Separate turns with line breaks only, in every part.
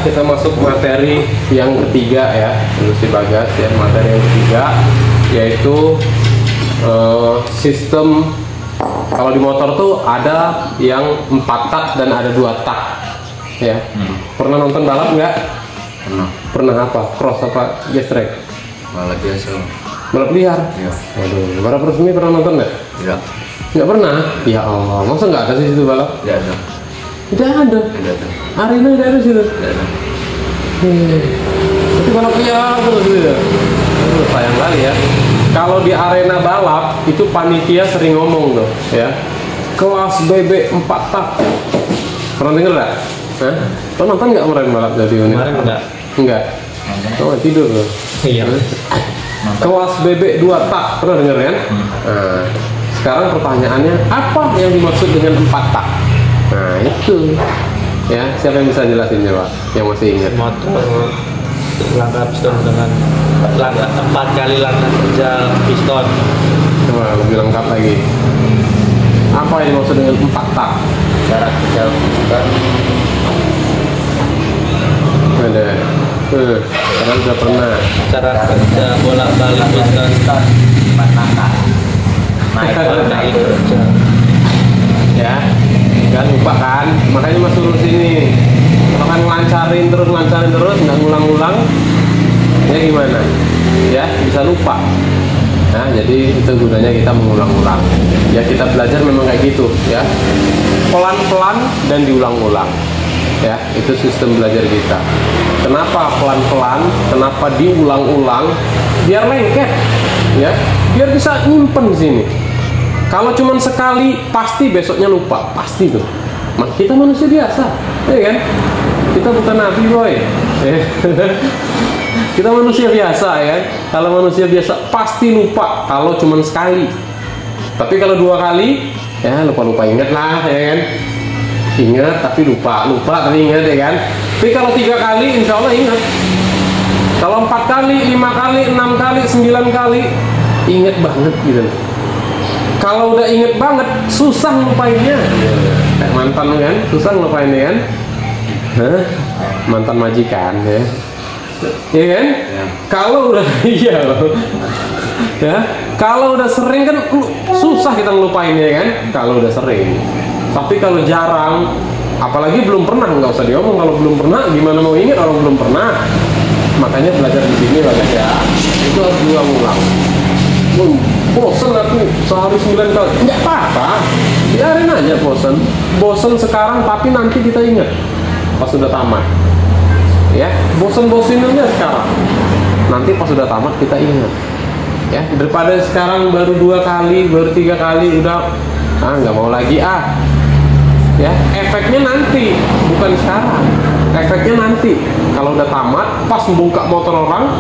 kita masuk materi yang ketiga ya, Industri Bagas ya. Materi yang ketiga yaitu sistem. Kalau di motor tuh ada yang 4 tak dan ada 2 tak ya. Pernah nonton balap nggak?
Pernah.
Pernah apa? Cross apa gestrek?
Balap biasa.
Balap liar?
Iya.
Waduh, balap resmi pernah nonton nggak?
Iya.
Nggak pernah? Ya Allah, masa nggak ada sih situ balap?
Tidak ada.
Tidak ada?
Tidak ada.
Arena tidak ada situ?
Tidak ada.
Tapi balap liar terus gitu ya? Aduh, sayang kali ya. Kalau di arena balap, itu panitia sering ngomong tuh ya, kelas BB 4 tak. Pernah denger nggak? Hah? Lo nonton nggak kemarin balap jadi unit?
Kemarin enggak.
Enggak? Oh, tidur loh.
Iya.
Kelas BB 2 tak, pernah denger kan? Nah, sekarang pertanyaannya, apa yang dimaksud dengan 4 tak? Nah, itu ya, siapa yang bisa jelasin coba, yang masih ingat?
Motor langkah piston dengan langkah 4 kali langkah kerja piston.
Coba lebih lengkap lagi. Apa yang dimaksud dengan 4 tak?
Cara kerja piston.
Ada. Sekarang sudah pernah.
Cara kerja bolak-balik piston
4 langkah. Naik
kali kerja.
Ya, nggak lupa kan? Makanya Mas suruh sini. Kalau kan ngelancarin terus, nggak ngulang-ngulang, ya gimana? Ya, bisa lupa. Nah, jadi itu gunanya kita mengulang-ulang. Ya, kita belajar memang kayak gitu, ya. Pelan-pelan dan diulang-ulang. Ya, itu sistem belajar kita. Kenapa pelan-pelan? Kenapa diulang-ulang? Biar lengket, ya. Biar bisa nyimpen di sini. Kalau cuma sekali, pasti besoknya lupa, pasti tuh. Kita manusia biasa, ya kan? Kita bukan nabi, boy. Kita manusia biasa, ya. Kalau manusia biasa pasti lupa kalau cuma sekali. Tapi kalau 2 kali, ya lupa ingat lah, ya kan? Ingat tapi lupa tapi ingat, ya kan? Tapi kalau 3 kali, insya Allah ingat. Kalau 4 kali, 5 kali, 6 kali, 9 kali, ingat banget gitu. Kalau udah inget banget, susah lupainnya. Kayak mantan kan, susah lupainnya kan. Hah? Mantan majikan ya. Iya kan?
Ya.
Kalau udah iya loh. Ya, kalau udah sering kan susah kita ngelupainnya kan. Kalau udah sering. Tapi kalau jarang, apalagi belum pernah, nggak usah diomong. Kalau belum pernah, gimana mau ingat orang belum pernah? Makanya belajar di sini Bagas ya. Itu harus diulang-ulang. Bosen aku sehari 9 kali, nggak apa-apa, biarin aja bosen sekarang, tapi nanti kita ingat pas sudah tamat ya. Bosen-boseninnya sekarang, nanti pas sudah tamat kita ingat ya, daripada sekarang baru 2 kali, baru 3 kali udah nggak mau lagi ya. Efeknya nanti, bukan sekarang. Efeknya nanti kalau udah tamat, pas membuka motor orang,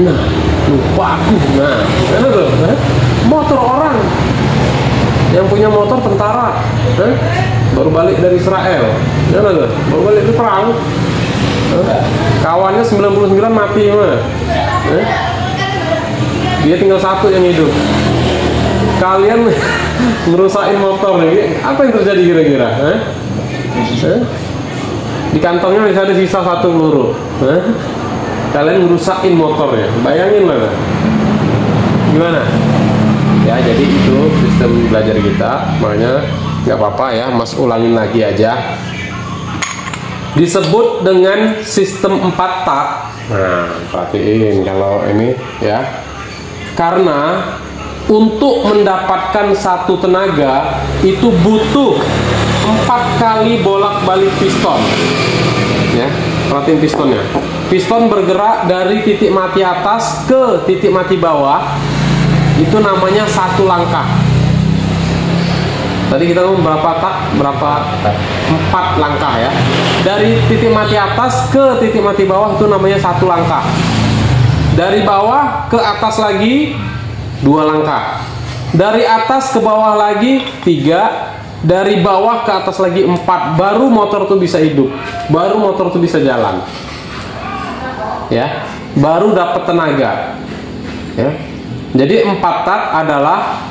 nah lupa aku. Nah, mana tuh? Motor orang yang punya motor tentara, baru balik dari Israel, mana tuh? Baru balik dari perang, kawannya 99 mati mah, dia tinggal 1 yang hidup. Kalian ngerusakin motor nih, apa yang terjadi kira-kira? Di kantongnya bisa ada sisa 1 peluru. Kalian ngerusakin motornya, bayangin lah. Gimana? Ya, jadi itu sistem belajar kita. Makanya nggak apa-apa ya, Mas ulangin lagi aja. Disebut dengan sistem 4 tak. Nah, perhatiin kalau ini ya. Karena untuk mendapatkan 1 tenaga itu butuh 4 kali bolak-balik piston. Ya, perhatiin pistonnya. Piston bergerak dari titik mati atas ke titik mati bawah. Itu namanya 1 langkah. Tadi kita ngomong berapa tak? Berapa? 4 langkah ya. Dari titik mati atas ke titik mati bawah itu namanya 1 langkah. Dari bawah ke atas lagi 2 langkah. Dari atas ke bawah lagi 3. Dari bawah ke atas lagi 4. Baru motor tuh bisa hidup. Baru motor tuh bisa jalan. Ya, baru dapat tenaga. Ya. Jadi 4 tak adalah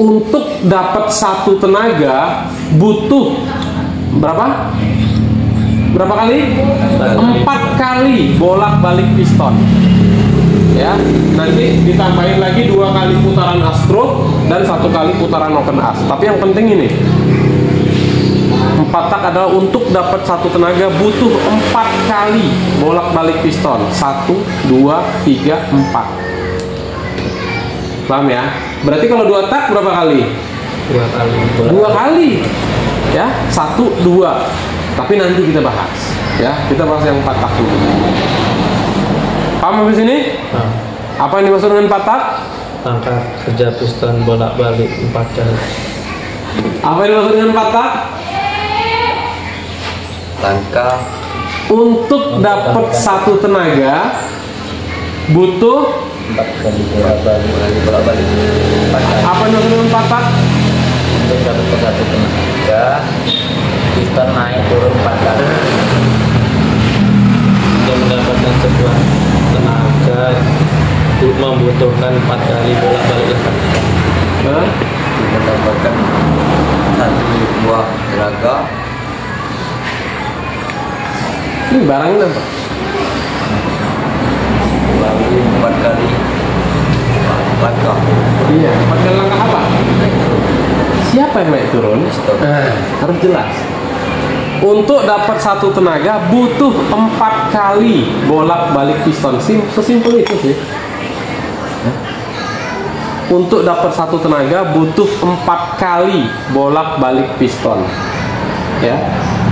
untuk dapat 1 tenaga butuh berapa? berapa kali? 4 kali bolak-balik piston. Ya, nanti ditambahin lagi 2 kali putaran as stroke dan 1 kali putaran open as. Tapi yang penting ini, 4 tak adalah untuk dapat satu tenaga butuh 4 kali bolak-balik piston. 1, 2, 3, 4. Paham ya? Berarti kalau 2 tak berapa kali?
2 kali.
2 kali. Ya, 1, 2. Tapi nanti kita bahas. Ya, kita bahas yang 4 tak dulu. Paham sampai sini?
Nah,
Apa yang dimaksud dengan 4 tak?
langkah kerja piston bolak-balik 4 kali.
Apa yang dimaksud dengan 4 tak?
Langkah
Untuk dapat satu tenaga butuh
4 kali bolak-balik 4 kali.
apa yang dimaksud dengan 4 tak?
Untuk dapat satu tenaga, piston naik turun 4 kali.
Untuk mendapatkan sebuah tenaga membutuhkan 4 kali bolak-balik langkah piston.
Hah?
Untuk mendapatkan satu buah tenaga,
Ini barangnya apa?
melalui 4 kali langkah.
Iya, 4 kali langkah apa? Siapa yang naik turun?
Piston.
Harus jelas. Untuk dapat satu tenaga butuh 4 kali bolak-balik piston. Sesimpel itu sih. Untuk dapat satu tenaga butuh 4 kali bolak-balik piston. Ya.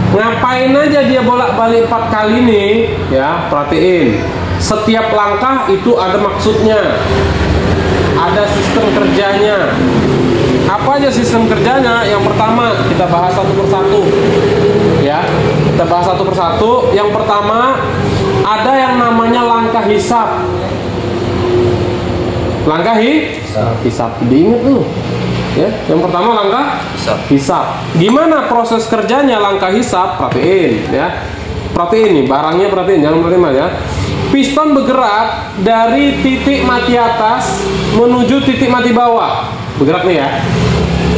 Ngapain aja dia bolak-balik 4 kali nih? Ya, perhatiin. Setiap langkah itu ada maksudnya. Ada sistem kerjanya. Apa aja sistem kerjanya? Yang pertama kita bahas satu persatu. Ya, kita bahas satu persatu. Yang pertama ada yang namanya langkah hisap. Langkah hisap. Diingat tuh. Ya, yang pertama langkah hisap. Gimana proses kerjanya langkah hisap? Perhatiin ya. Perhatiin nih, barangnya perhatiin, jangan perhatiin ya. Piston bergerak dari titik mati atas menuju titik mati bawah. Bergerak nih ya.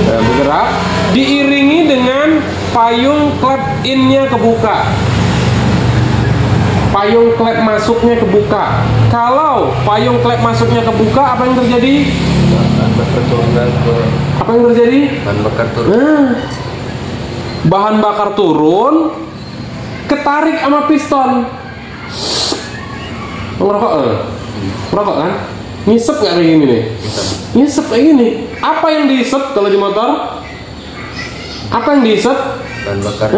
Nah, bergerak diiringi dengan payung klep in-nya kebuka. Payung klep masuknya kebuka. Kalau payung klep masuknya kebuka, apa yang terjadi? Apa yang terjadi?
Bahan bakar turun.
Nah, bahan bakar turun, ketarik sama piston. Ngerokok, ngerokok kan? Ngisep nggak kayak gini nih? Ngisep kayak gini. Apa yang diisep kalau di motor? Apa yang diisep?
Bahan bakar.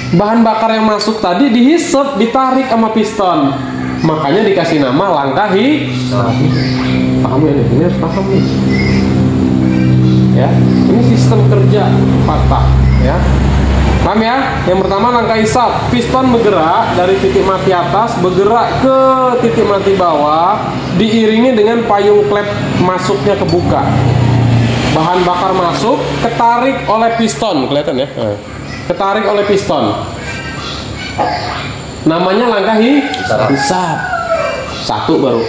Bahan bakar yang masuk tadi dihisep, ditarik sama piston. Makanya dikasih nama langkah hisap. Paham ya nih? Ini harus paham nih. Ya, ini sistem kerja patah. Ya, paham ya? Yang pertama langkah hisap. Piston bergerak dari titik mati atas, bergerak ke titik mati bawah, diiringi dengan payung klep masuknya kebuka. Bahan bakar masuk, ketarik oleh piston, kelihatan ya? Ketarik oleh piston. Namanya langkah hisap. Satu baru.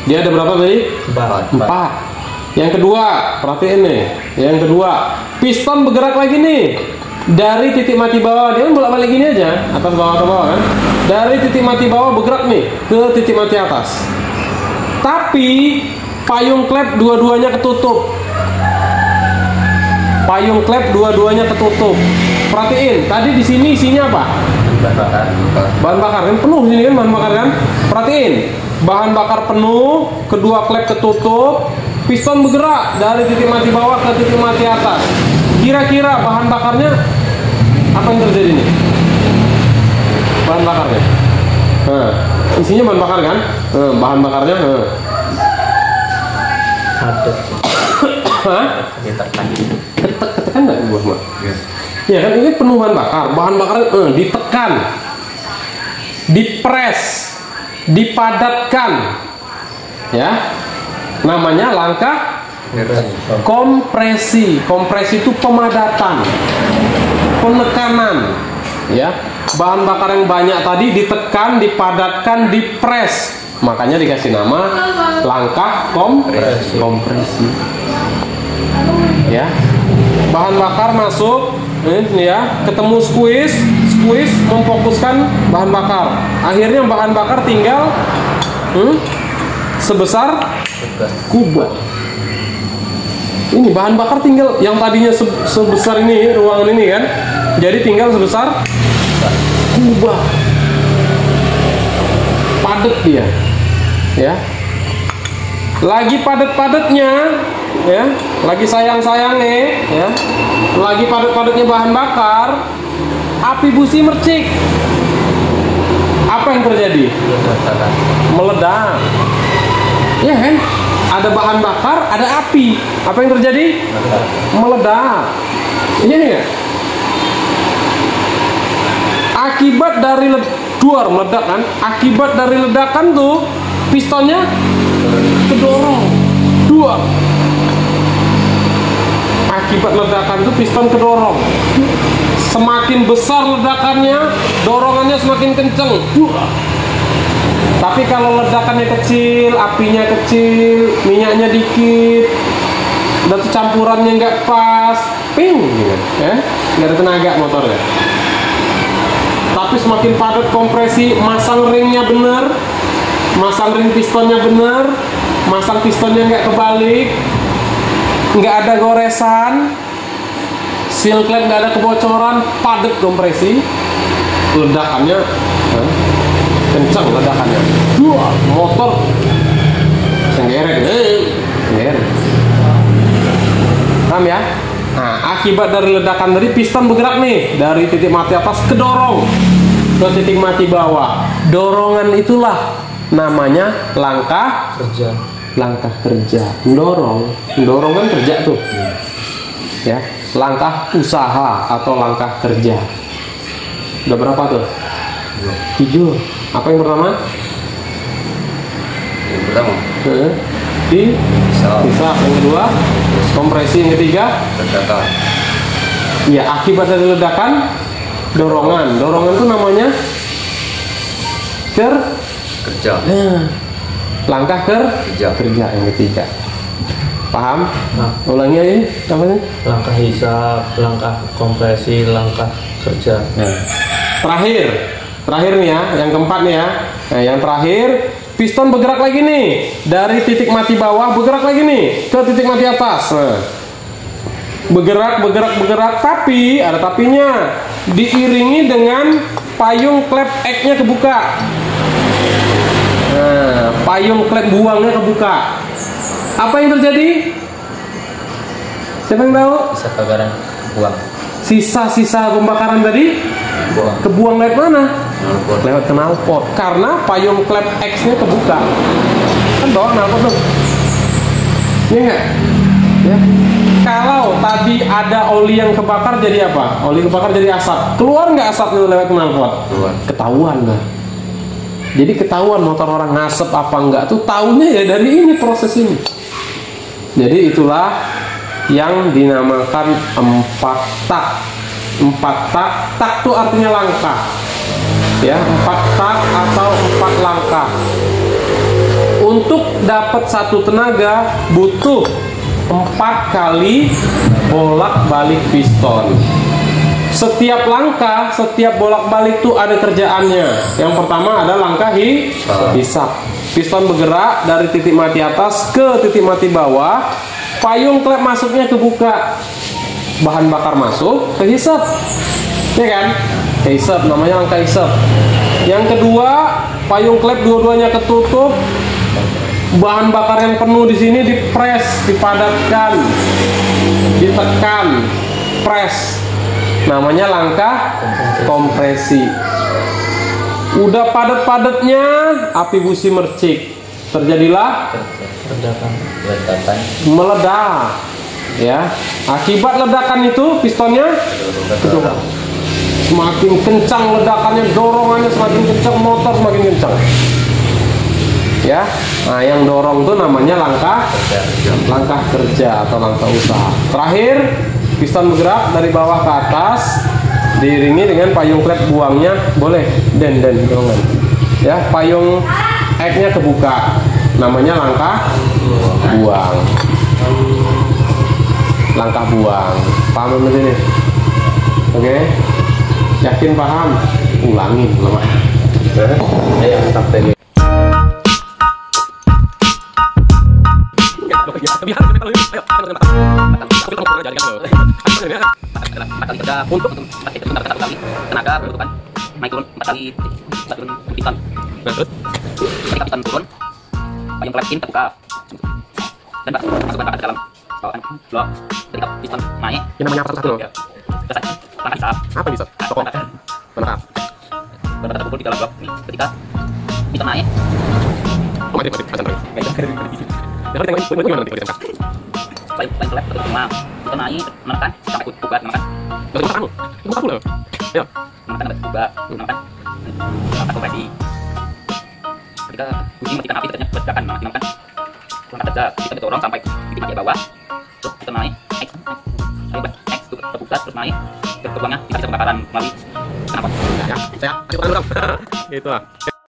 Dia ada berapa tadi? 4. Yang kedua, perhatiin nih. Yang kedua, piston bergerak lagi nih dari titik mati bawah. Dia kan bolak-balik gini aja, atas bawah ke bawah kan. Dari titik mati bawah bergerak nih ke titik mati atas. Tapi payung klep dua-duanya ketutup. Payung klep dua-duanya ketutup. Perhatiin, tadi di sini isinya apa?
Bahan bakar.
Bahan bakar kan penuh sini kan bahan bakar kan? Perhatiin, bahan bakar penuh, kedua klep ketutup, piston bergerak dari titik mati bawah ke titik mati atas. Kira-kira bahan bakarnya apa yang terjadi nih? Bahan bakarnya. Isinya bahan bakar kan? Bahan bakarnya
Ada.
Hah? Ketekan nggak buah mak? Ya kan ini penuh bahan bakar. Bahan bakar ditekan, dipres, dipadatkan, ya. Namanya langkah kompresi. Kompresi itu pemadatan, penekanan, ya. Bahan bakar yang banyak tadi ditekan, dipadatkan, dipres. Makanya dikasih nama langkah kompresi. Ya. Bahan bakar masuk, ini ya, ketemu squeeze memfokuskan bahan bakar. Akhirnya bahan bakar tinggal sebesar kubah. Ini bahan bakar tinggal yang tadinya sebesar ini ruangan ini kan, jadi tinggal sebesar kubah. Padat dia, ya. Lagi padat-padatnya, ya. Lagi sayang-sayangnya, ya. Lagi padat-padatnya bahan bakar, api busi mercik. Apa yang terjadi? Meledak. Ya kan? Ada bahan bakar, ada api. Apa yang terjadi? Meledak. Iya nggak? Akibat dari duar meledak kan? Akibat dari ledakan tuh pistonnya kedorong. Dua. Akibat ledakan tuh piston kedorong. Semakin besar ledakannya, dorongannya semakin kenceng. Tapi kalau ledakannya kecil, apinya kecil, minyaknya dikit, udah tuh campurannya nggak pas, ping, gitu, ya, nggak ada tenaga motornya. Tapi semakin padat kompresi, masang ringnya bener, masang ring pistonnya bener, masang pistonnya nggak kebalik, nggak ada goresan, seal clamp nggak ada kebocoran, padat kompresi, ledakannya kencang ledakannya. Motor senggeret. Paham ya? Nah, akibat dari ledakan tadi piston bergerak nih dari titik mati atas kedorong ke titik mati bawah. Dorongan itulah namanya langkah
Kerja.
Langkah kerja. Mendorong kan kerja tuh. Ya, langkah usaha atau langkah kerja. Udah berapa tuh? 7. Apa yang pertama?
Yang pertama
Bisa. Yang kedua kompresi. Yang ketiga
ledakan.
ya, akibat dari ledakan dorongan itu namanya
Kerja.
langkah kerja yang ketiga. Paham?
Nah,
Ulangi aja apa nih?
langkah hisap, langkah kompresi, langkah kerja.
Terakhir nih ya, yang keempat nih ya. Nah, yang terakhir, piston bergerak lagi nih dari titik mati bawah, bergerak lagi nih ke titik mati atas. Nah, bergerak, tapi ada tapinya, diiringi dengan payung klep X-nya kebuka. Nah, payung klep buangnya kebuka. Apa yang terjadi? Siapa yang tahu?
Bisa kebakaran buang.
Sisa-sisa pembakaran tadi
Buang.
kebuang lewat mana?
Knalpot.
Lewat knalpot, karena payung klep X-nya kebuka. Kan bawa knalpot tuh. Iya nggak? Ya. Kalau tadi ada oli yang kebakar jadi apa? Oli kebakar jadi asap. Keluar nggak asap itu lewat knalpot?
Keluar.
Ketahuan lah. Jadi ketahuan motor orang ngasep apa enggak tuh taunya ya dari ini, proses ini. Jadi itulah yang dinamakan 4 tak. 4 tak, tak itu artinya langkah. Ya, 4 tak atau 4 langkah. Untuk dapat satu tenaga butuh 4 kali bolak-balik piston. Setiap langkah, setiap bolak-balik itu ada kerjaannya. Yang pertama ada langkah hisap. Piston bergerak dari titik mati atas ke titik mati bawah. Payung klep masuknya kebuka. Bahan bakar masuk ke hisap. Ya kan? Ke hisap, namanya langkah hisap. Yang kedua, payung klep dua-duanya ketutup. Bahan bakar yang penuh di sini dipres, dipadatkan, ditekan, press. Namanya langkah kompresi. Udah padat-padatnya api busi mercik, terjadilah
Ledakan.
Ledakan.
meledak. Ya, akibat ledakan itu pistonnya kedorong. Semakin kencang ledakannya, dorongannya semakin kencang, motor semakin kencang. Ya, nah yang dorong itu namanya langkah kerja atau langkah usaha. Terakhir, piston bergerak dari bawah ke atas, diiringi dengan payung klep buangnya, boleh den dorongan. Ya, payung X-nya kebuka, namanya langkah buang. Langkah buang. Paham ini? Oke, yakin paham? Ulangin lemah.
Ayo sampai untuk tenaga berbentukan naik turun 4 kali turun piston.
Terus
Ketika piston turun, payung kletin terbuka dan masukkan ke dalam bawaan blok. Ketika piston naik,
yang namanya apa satu?
ya, selesai. Langkah hisap.
Apa bisa? Toko. Menangkap.
Berbeda terkumpul di dalam blok ini. Ketika piston naik,
Oh, mati, pasang lagi. Ya, tengok ini, gimana nanti kita
payung klep terus cuma piston naik menekan sampai buka menekan
Terus kamu. Buka dulu. Ya.
menekan sampai buka menekan angkat kompresi. Ketika kucing matikan api ternyata ledakan memaksimalkan angkat saja kita dorong sampai titik mati bawah terus kita naik X terbuka terus naik terbuangnya bisa kebakaran melalui kenapa
Ya, saya kasih tangan dulu. Itu lah.